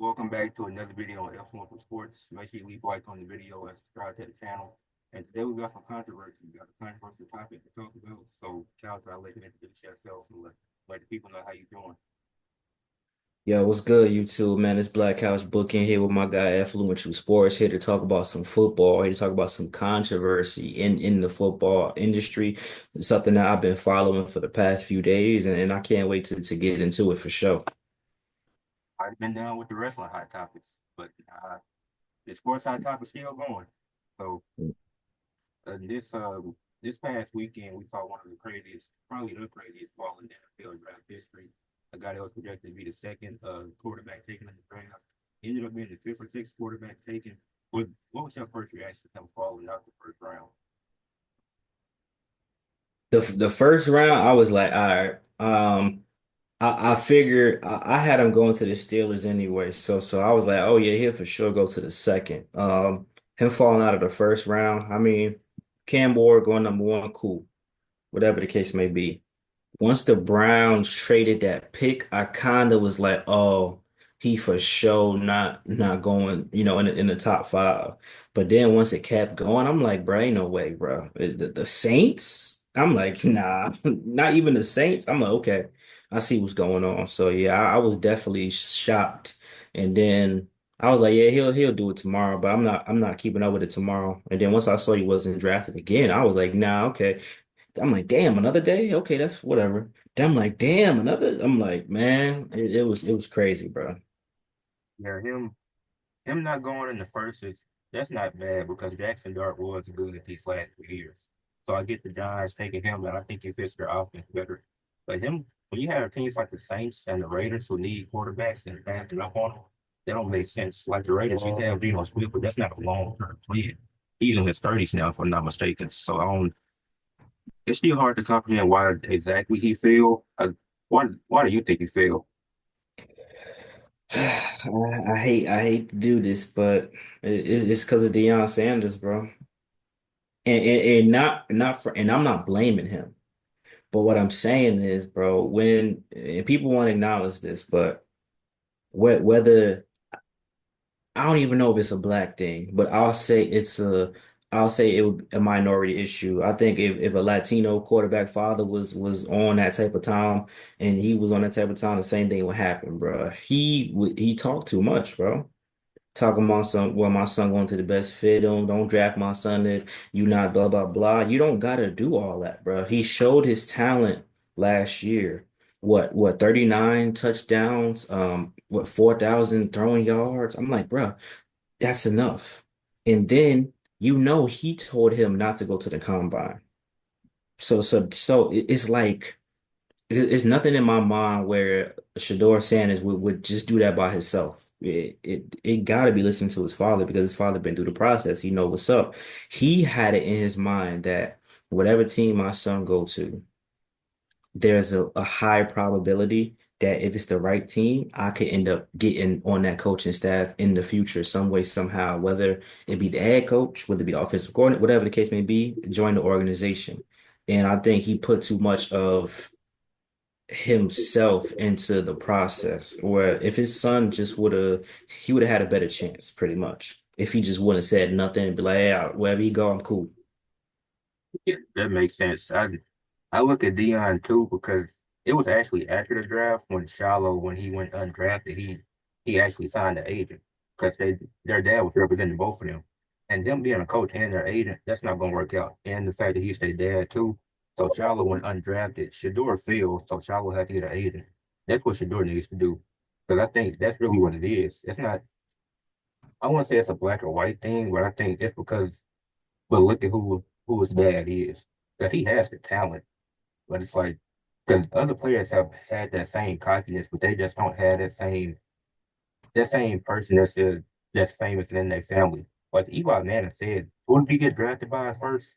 Welcome back to another video on F1 for Sports. Make sure you leave a like on the video and subscribe to the channel. And today we got some controversy. We got a controversial topic to talk about. So, Charles, I'll let you introduce yourself and let the people know how you're doing. Yo, what's good, YouTube, man? It's Black House Booking here with my guy Affluential Sports here to talk about some football, here to talk about some controversy in the football industry. It's something that I've been following for the past few days, and I can't wait to get into it for sure. I've been done with the wrestling hot topics, but the sports hot topics still going. So, this past weekend, we saw one of the craziest, probably the craziest fall in NFL draft history. A guy that was projected to be the second quarterback taken in the draft ended up being the fifth or sixth quarterback taken. What was your first reaction to him falling out the first round? The first round, I was like, all right. I figured I had him going to the Steelers anyway, so I was like, oh yeah, he'll for sure go to the second. Him falling out of the first round. I mean, Cam Ward going number one, cool, whatever the case may be. Once the Browns traded that pick, I kind of was like, oh, he for sure not going, in the top five. But then once it kept going, I'm like, bro, ain't no way, bro. The Saints? I'm like, nah, not even the Saints. I'm like, okay, I see what's going on. So yeah, I was definitely shocked. And then I was like, yeah, he'll do it tomorrow, but I'm not keeping up with it tomorrow. And then once I saw he wasn't drafted again, I was like, nah, okay. I'm like, damn, another day? Okay, that's whatever. Then I'm like, damn, another. I'm like, man, it was crazy, bro. Yeah, him not going in the first is that's not bad because Jackson Dart was good these last 2 years. So I get the Giants taking him, and I think he fits their offense better. But him, when you have teams like the Saints and the Raiders who need quarterbacks and passing up on them, they don't make sense. Like the Raiders, you can have Geno Smith, but that's not a long-term plan. He's in his 30s now, if I'm not mistaken. So I don't. It's still hard to comprehend why exactly he failed. Why do you think he failed? I hate to do this, but it's because of Deion Sanders, bro. And not for and I'm not blaming him. But what I'm saying is, bro, when and people won't acknowledge this, but whether I don't even know if it's a black thing, but I'll say it would a minority issue. I think if a Latino quarterback father was on that type of time and he was on that type of time, the same thing would happen, bro. He talked too much, bro. Talking about my son going to the best fit. Don't draft my son if you not blah blah blah. You don't gotta do all that, bro. He showed his talent last year. What 39 touchdowns, what 4,000 throwing yards. I'm like, bro, that's enough. And then he told him not to go to the combine. It's like it's nothing in my mind where Shedeur Sanders would just do that by himself. It got to be listening to his father because his father been through the process. He know what's up. He had it in his mind that whatever team my son go to, there's a high probability that if it's the right team, I could end up getting on that coaching staff in the future, some way, somehow, whether it be the head coach, whether it be the offensive coordinator, whatever the case may be, join the organization. And I think he put too much of himself into the process. Where if his son just he would have had a better chance, pretty much. If he just wouldn't have said nothing and be like, yeah, wherever he go, I'm cool. Yeah, that makes sense. I look at Dion too because it was actually after the draft when Shiloh, when he went undrafted, he actually signed an agent because their dad was representing both of them. And them being a coach and their agent, that's not gonna work out. And the fact that he's their dad too. So Shiloh went undrafted. Shedeur failed, so Shiloh had to get an agent. That's what Shedeur needs to do. Because I think that's really what it is. It's not, I wouldn't say it's a black or white thing, but I think it's because, but look at who his dad is. Because he has the talent. But it's like, because other players have had that same cockiness, but they just don't have that same person that's famous in their family. Like Eli Manning said, who did he get drafted by at first?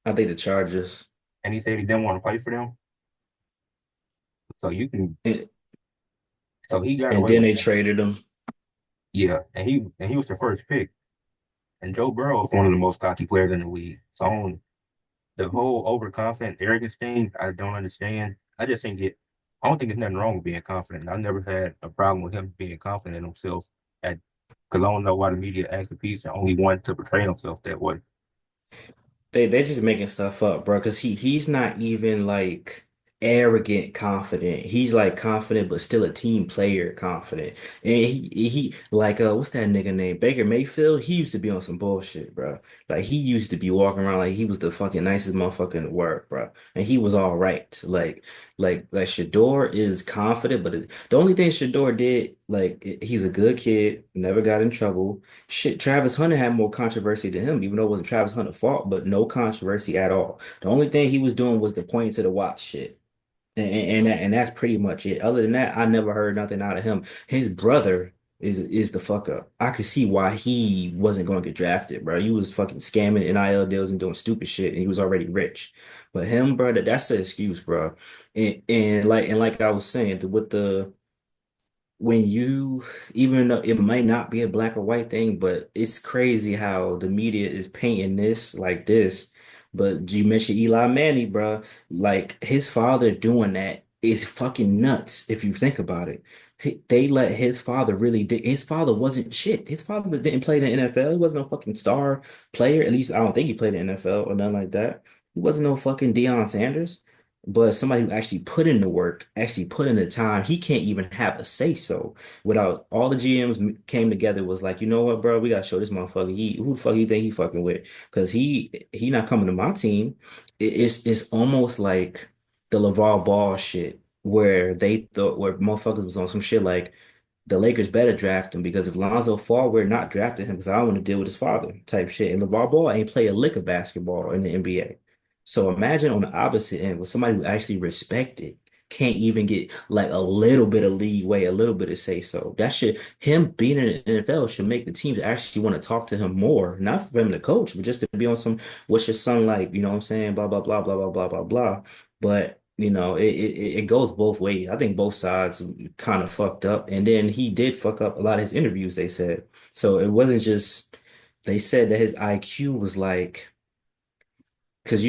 I think the Chargers. And he said he didn't want to play for them. So you can, And, so he got and away then with they that. traded him. Yeah, and he was the first pick. And Joe Burrow is one of the most cocky players in the league. So the whole overconfident arrogance thing, I don't understand. I just think it. I don't think there's nothing wrong with being confident. I never had a problem with him being confident in himself. At Because I don't know why the media acts the piece and only wanted to portray himself that way. They're just making stuff up, bro. Cause he's not even like arrogant confident. He's like confident, but still a team player confident. And he like what's that nigga name? Baker Mayfield. He used to be on some bullshit, bro. Like he used to be walking around like he was the fucking nicest motherfucker in the world, bro. And he was all right. Like Shedeur is confident, but the only thing Shedeur did, like he's a good kid, never got in trouble. Shit, Travis Hunter had more controversy than him, even though it wasn't Travis Hunter's fault, but no controversy at all. The only thing he was doing was the pointing to the watch shit. And that's pretty much it. Other than that, I never heard nothing out of him. His brother is the fuck up. I could see why he wasn't going to get drafted, bro. He was fucking scamming NIL deals and doing stupid shit, and he was already rich. But him, bro, that's the excuse, bro. And like I was saying, with the when you, even though it might not be a black or white thing, but it's crazy how the media is painting this like this. But you mentioned Eli Manning, bro. Like his father doing that is fucking nuts if you think about it. They let his father really did. His father wasn't shit. His father didn't play in the NFL. He wasn't no fucking star player. At least I don't think he played in the NFL or nothing like that. He wasn't no fucking Deion Sanders. But somebody who actually put in the work, actually put in the time, he can't even have a say so. Without all the GMs came together, was like, you know what, bro, we gotta show this motherfucker. Who the fuck you think he fucking with? Because he not coming to my team. It's almost like the LeVar Ball shit, where they thought where motherfuckers was on some shit like the Lakers better draft him because if Lonzo Fall, we're not drafting him because I don't want to deal with his father type shit. And LeVar Ball ain't play a lick of basketball in the NBA. So imagine on the opposite end with somebody who actually respected, can't even get like a little bit of leeway, a little bit of say so. That should him being in the NFL should make the teams actually want to talk to him more, not for him to coach, but just to be on some what's your son like, you know what I'm saying? Blah blah blah blah blah blah blah blah. But it goes both ways. I think both sides kind of fucked up. And then he did fuck up a lot of his interviews, they said. So it wasn't just they said that his IQ was like because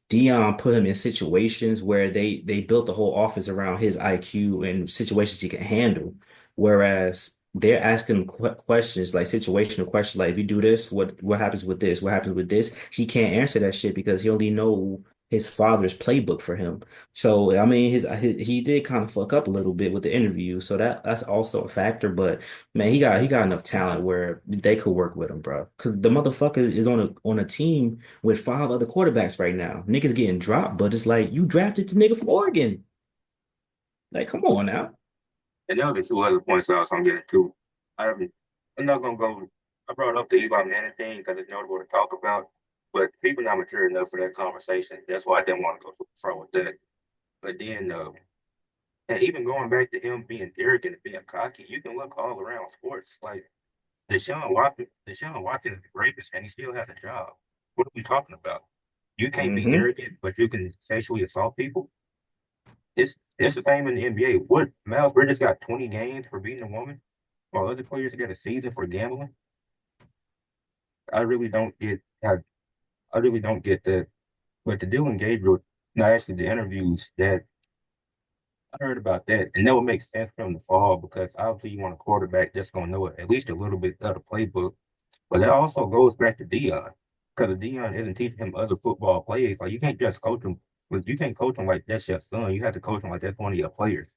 Dion put him in situations where they built the whole office around his IQ and situations he can handle. Whereas they're asking questions like situational questions like if you do this, what happens with this? What happens with this? He can't answer that shit because he only know his father's playbook for him. So I mean he did kind of fuck up a little bit with the interview. So that's also a factor. But man, he got enough talent where they could work with him, bro. Because the motherfucker is on a team with five other quarterbacks right now. Niggas getting dropped, but it's like you drafted the nigga from Oregon. Like, come on now. And there were the two other points I was gonna get into. I'm, I'm not gonna go. I brought up the Eli Manning thing because it's notable to talk about, but people not mature enough for that conversation. That's why I didn't want to go too far with that. But then, and even going back to him being arrogant and being cocky, you can look all around sports. Like Deshaun Watson is the greatest, and he still has a job. What are we talking about? You can't be Hmm. arrogant, but you can sexually assault people. It's the same in the NBA. What Miles Bridges got 20 games for beating a woman, while other players got a season for gambling. I really don't get I really don't get that. But the Dylan Gabriel, no, actually the interviews that I heard about that, and that would make sense for him to fall because obviously you want a quarterback that's gonna know it, at least a little bit of the playbook. But that also goes back to Dion, because Dion isn't teaching him other football plays. Like you can't just coach him, but you can't coach him like that's your son. You have to coach him like that's one of your players.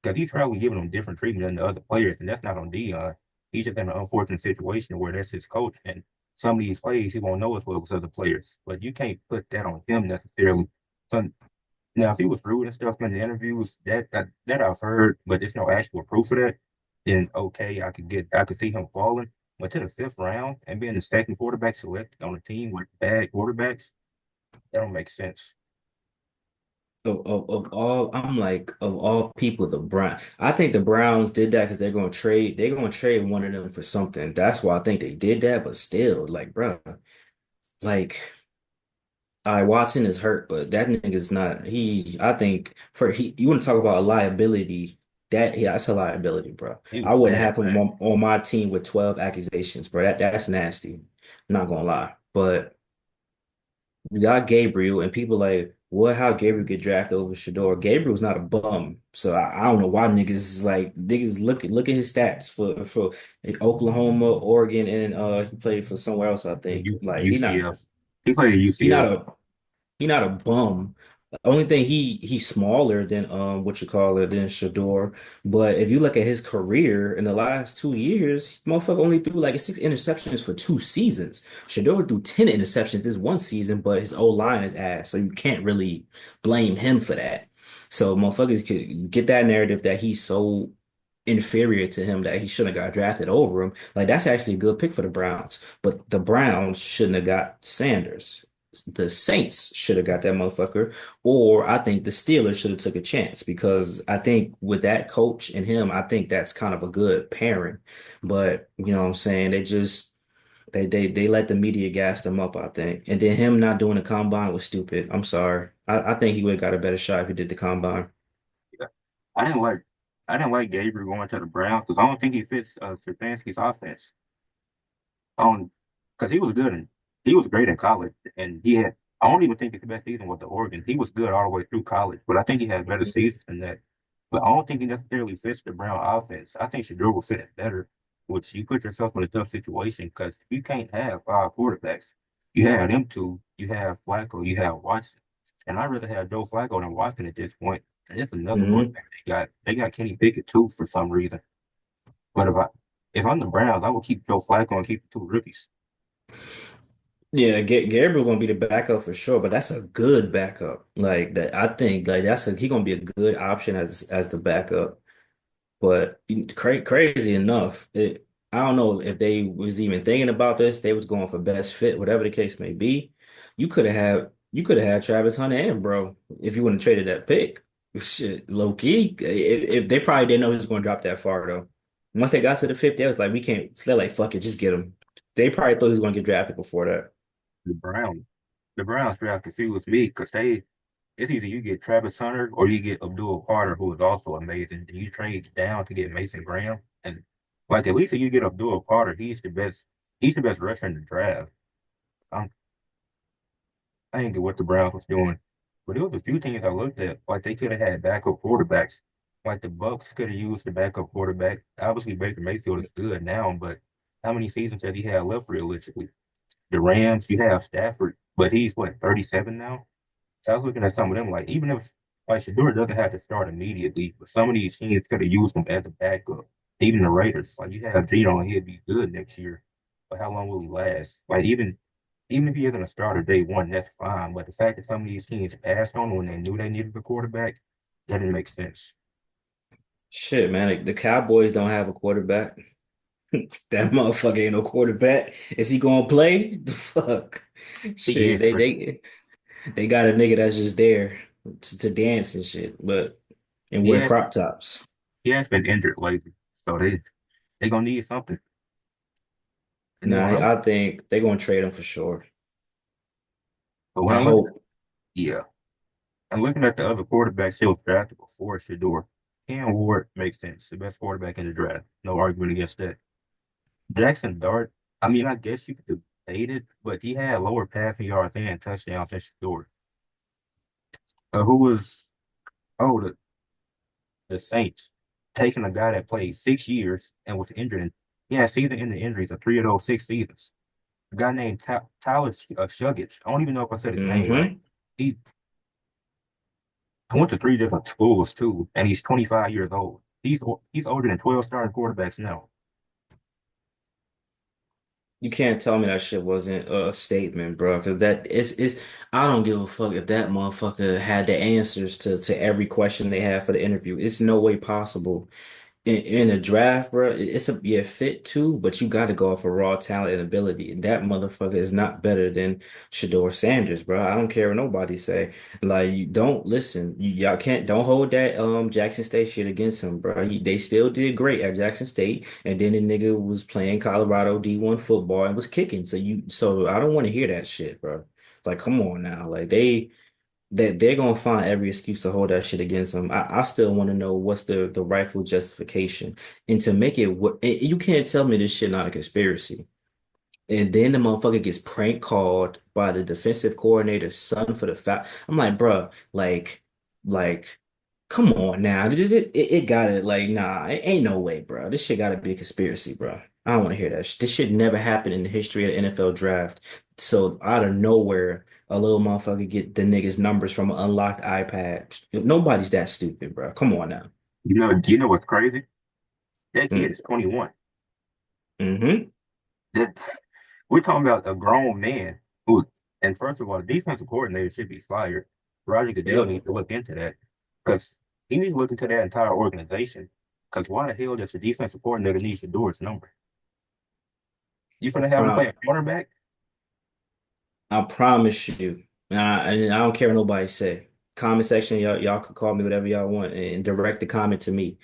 Because he's probably giving them different treatment than the other players, and that's not on Dion. He's just in an unfortunate situation where that's his coach, and some of these plays he won't know as well as other players. But you can't put that on him necessarily. So now, if he was rude and stuff in the interviews, that I've heard, but there's no actual proof of that. Then okay, I could see him falling. But to the fifth round and being the second quarterback selected on a team with bad quarterbacks, that don't make sense. Of all, I'm like, of all people, the Brown. I think the Browns did that because they're going to trade one of them for something. That's why I think they did that. But still, like, bro, like. Watson is hurt, but that nigga's not. I think you want to talk about a liability. That's a liability, bro. He was I wouldn't bad, have him man. on my team with 12 accusations, bro. That's nasty. I'm not gonna lie. But you got Gabriel and people like, how Gabriel get drafted over Shedeur? Gabriel's not a bum, so I don't know why niggas is like niggas look at his stats for Oklahoma, Oregon, and he played for somewhere else. I think like UCF. He played at he UCF. not a he not a bum. The only thing he's smaller than what you call it than Shador. But if you look at his career in the last 2 years, motherfucker only threw like 6 interceptions for 2 seasons. Shador threw 10 interceptions this one season, but his O line is ass, so you can't really blame him for that. So motherfuckers could get that narrative that he's so inferior to him that he shouldn't have got drafted over him. Like that's actually a good pick for the Browns, but the Browns shouldn't have got Sanders. The Saints should have got that motherfucker, or I think the Steelers should have took a chance because I think with that coach and him, I think that's kind of a good pairing. But you know what I'm saying? They just they let the media gas them up, I think. And then him not doing the combine was stupid. I'm sorry. I think he would have got a better shot if he did the combine. Yeah. I didn't like I didn't like Gabriel going to the Browns because I don't think he fits Stefanski's offense. Because he was good and he was great in college, and he had. I don't even think his best season was the Oregon. He was good all the way through college, but I think he had better seasons than that. But I don't think he necessarily fits the Brown offense. I think Shedeur will fit it better, which you put yourself in a tough situation because you can't have five quarterbacks. You have them two, you have Flacco, you have Watson. And I'd rather have Joe Flacco than Watson at this point. And it's another Hmm. quarterback they got. They got Kenny Pickett too for some reason. But if I'm the Browns, I would keep Joe Flacco and keep the two rookies. Yeah, Gabriel gonna be the backup for sure, but that's a good backup. Like that, I think like he gonna be a good option as the backup. But crazy enough, I don't know if they was even thinking about this. They was going for best fit, whatever the case may be. You could have had Travis Hunter and bro if you wouldn't have traded that pick. Shit, low key. If they probably didn't know he was going to drop that far though. Once they got to the fifth, they was like, we can't. They're like, fuck it, just get him. They probably thought he was going to get drafted before that. The Browns, the Browns draft confused me because it's either you get Travis Hunter or you get Abdul Carter, who is also amazing. And you trade down to get Mason Graham, and like at least if you get Abdul Carter, he's the best. He's the best rusher in the draft. I'm I didn't get what the Browns was doing, but there was a few teams I looked at. Like they could have had backup quarterbacks. Like the Bucks could have used the backup quarterback. Obviously Baker Mayfield is good now, but how many seasons has he had left realistically? The Rams, you have Stafford, but he's what 37 now. So I was looking at some of them, like even if like Shedeur doesn't have to start immediately, but some of these teams could have used him as a backup. Even the Raiders, like you have Geno, and he'll be good next year, but how long will he last? Like even if he isn't a starter day one, that's fine. But the fact that some of these teams passed on when they knew they needed a quarterback, that didn't make sense. Shit, man, the Cowboys don't have a quarterback. That motherfucker ain't no quarterback. Is he gonna play? The fuck. He Shit, is, they got a nigga that's just there to dance and shit, but and he wear has crop tops. he has been injured lately, so they gonna need something, and they're Nah, gonna have. I think they're gonna trade him for sure. But when I I look, hope. yeah, and looking at the other quarterbacks he was drafted before Shedeur, Cam Ward makes sense. The best quarterback in the draft. No argument against that. Jackson Dart, I mean, I guess you could debate it, but he had lower passing yards and touchdowns than Shedeur. Who was, oh, the Saints, taking a guy that played 6 years and was injured. And he had season-ending injuries of three of those 6 seasons. A guy named Tyler Shuggets. I don't even know if I said his name right. Hmm. He went to three different schools too, and he's 25 years old. He's older than 12 starting quarterbacks now. You can't tell me that shit wasn't a statement, bro. Because that is I don't give a fuck if that motherfucker had the answers to every question they had for the interview. It's no way possible in a draft, bro, it's a yeah fit too, but you got to go off of raw talent and ability. And that motherfucker is not better than Shedeur Sanders, bro. I don't care what nobody say. Like, you don't listen. Y'all can't don't hold that Jackson State shit against him, bro. They still did great at Jackson State, and then the nigga was playing Colorado D1 football and was kicking. So I don't want to hear that shit, bro. Like, come on now, like they're gonna find every excuse to hold that shit against him. I still want to know what's the rightful justification, and to make it what you can't tell me this shit not a conspiracy. And then the motherfucker gets prank called by the defensive coordinator's son for the foul. I'm like, bruh, like, come on now. It gotta, like, nah, it ain't no way, bro. This shit gotta be a conspiracy, bro. I don't want to hear that. This shit never happened in the history of the NFL draft. So out of nowhere, a little motherfucker get the niggas numbers from an unlocked iPad. Nobody's that stupid, bro. Come on now. You know what's crazy? That kid Mm. is 21. Mm-hmm. That we're talking about a grown man who, and first of all, the defensive coordinator should be fired. Roger Goodell Yep. needs to look into that because he needs to look into that entire organization. Because why the hell does the defensive coordinator need Shedeur number? You finna have him play a quarterback? I promise you. And I don't care what nobody say. Comment section, y'all can call me whatever y'all want and direct the comment to me.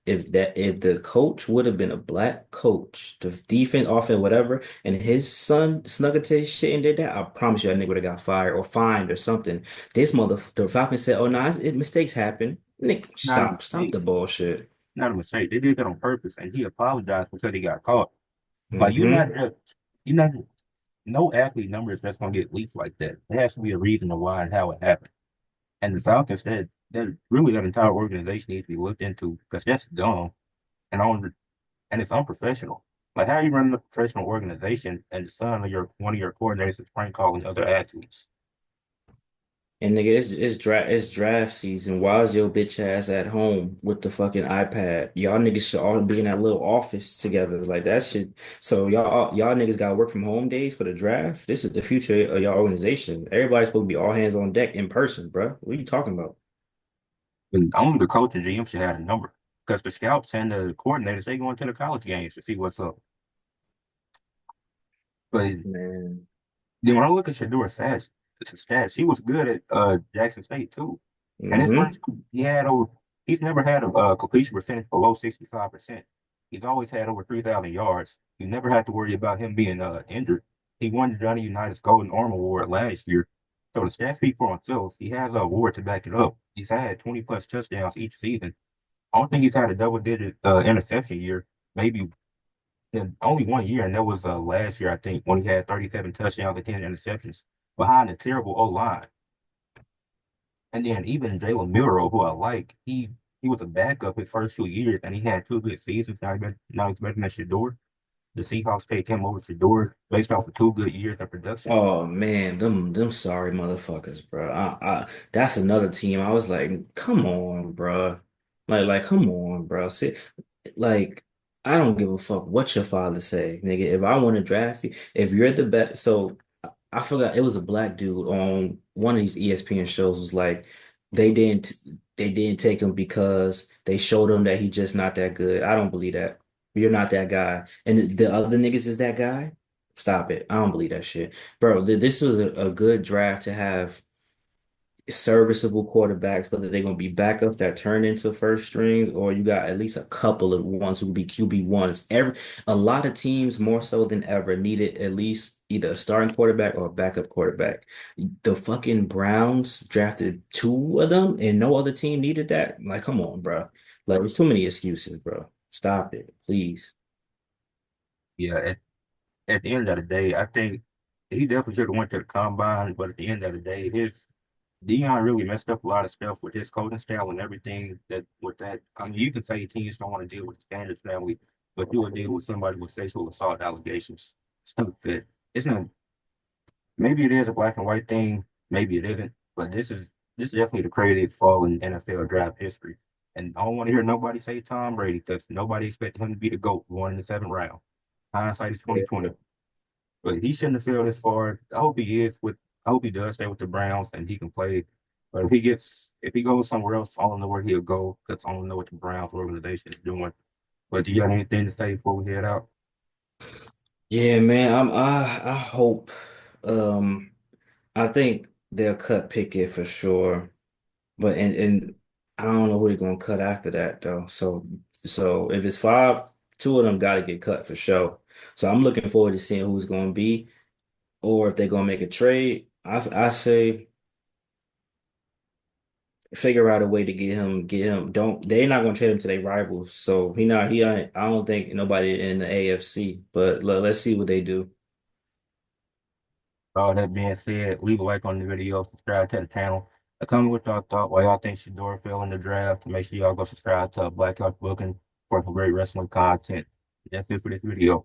If the coach would have been a black coach, the defense, offense, whatever, and his son snuck into his shit and did that, I promise you that nigga would have got fired or fined or something. The Falcons said, "Oh no, mistakes happen." Nick, Not a stop mistake. the bullshit. Not a mistake. They did that on purpose, and he apologized because he got caught. Like Hmm. you're not no athlete numbers that's gonna get leaked like that. There has to be a reason to why and how it happened. And the Falcons that really that entire organization needs to be looked into because that's dumb and on and it's unprofessional. Like how you run a professional organization and the son of your one of your coordinators is prank calling other athletes. And nigga, it's draft season. Why is your bitch ass at home with the fucking iPad? Y'all niggas should all be in that little office together. Like that shit. So y'all niggas got work from home days for the draft. This is the future of y'all organization. Everybody's supposed to be all hands on deck in person, bro. What are you talking about? And only the coach and GM should have a number because the scouts and the coordinators they go into the college games to see what's up. But Man. then when I look at Shedeur Sanders, he was good at Jackson State too. And his Mm-hmm. first he had over he's never had a completion percentage below 65%. He's always had over 3,000 yards. You never had to worry about him being injured. He won the Johnny Unitas Golden Arm Award last year. So the stats speak for himself. He has an award to back it up. He's had 20 plus touchdowns each season. I don't think he's had a double digit interception year. Maybe only 1 year, and that was last year, I think, when he had 37 touchdowns and 10 interceptions behind a terrible O line. And then even Jalen Milroe, who I like, he was a backup his first 2 years, and he had two good seasons. Now he's better than Shedeur. The Seahawks take him over Shedeur based off of 2 good years of production. Oh man, them sorry motherfuckers, bro. That's another team. I was like, come on, bro. Come on, bro. See, like, I don't give a fuck what your father say, nigga. If I want to draft you, if you're the best, so I forgot it was a black dude on one of these ESPN shows was like, they didn't they didn't take him because they showed him that he just not that good. I don't believe that. You're not that guy, and the other niggas is that guy. Stop it. I don't believe that shit. Bro, this was a good draft to have serviceable quarterbacks, whether they're going to be backups that turn into first strings, or you got at least a couple of ones who will be QB ones. A lot of teams, more so than ever, needed at least either a starting quarterback or a backup quarterback. The fucking Browns drafted two of them, and no other team needed that. Like, come on, bro. Like, there's too many excuses, bro. Stop it, please. Yeah, at the end of the day, I think he definitely should have went to the combine, but at the end of the day, his Dion really messed up a lot of stuff with his coaching style and everything that with that. I mean, you can say teams don't want to deal with the Sanders family, but you will deal with somebody with sexual assault allegations. Stuff that it's not. Maybe it is a black and white thing. Maybe it isn't. But this is definitely the craziest fall in NFL draft history. And I don't want to hear nobody say Tom Brady because nobody expected him to be the GOAT going in the seventh round. Hindsight is 2020. But he shouldn't have fell this far. I hope he is with. I hope he does stay with the Browns and he can play. But if he goes somewhere else, I don't know where he'll go because I don't know what the Browns organization is doing. But do you got anything to say before we head out? Yeah, man. I hope. Um, I think they'll cut Pickett for sure, but and I don't know who they're gonna cut after that though. So if it's five, two of them got to get cut for sure. So I'm looking forward to seeing who's gonna be, or if they're gonna make a trade. I say figure out a way to get him. Don't they're not gonna trade him to their rivals. So he not he. I don't think nobody in the AFC, but let's see what they do. All that being said, leave a like on the video, subscribe to the channel. Comment what y'all thought, why y'all think Shedeur fell in the draft. Make sure y'all go subscribe to Black House Booking for some great wrestling content. That's it for this video.